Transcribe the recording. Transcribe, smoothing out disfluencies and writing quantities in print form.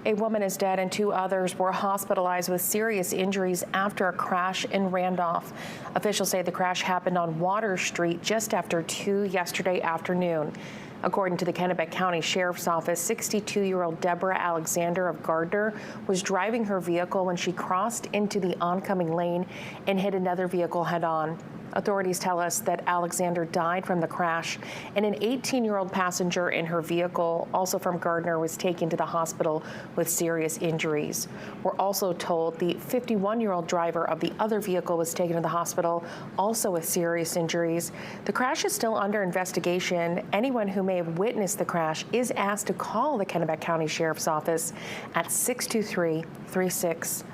A woman is dead and 2 others were hospitalized with serious injuries after a crash in Randolph. Officials say the crash happened on Water Street just after 2 yesterday afternoon. According to the Kennebec County Sheriff's Office, 62-year-old Deborah Alexander of Gardner was driving her vehicle when she crossed into the oncoming lane and hit another vehicle head-on. Authorities tell us that Alexander died from the crash, and an 18-year-old passenger in her vehicle, also from Gardner, was taken to the hospital with serious injuries. We're also told the 51-year-old driver of the other vehicle was taken to the hospital, also with serious injuries. The crash is still under investigation. Anyone who may have witnessed the crash is asked to call the Kennebec County Sheriff's Office at 623-3614.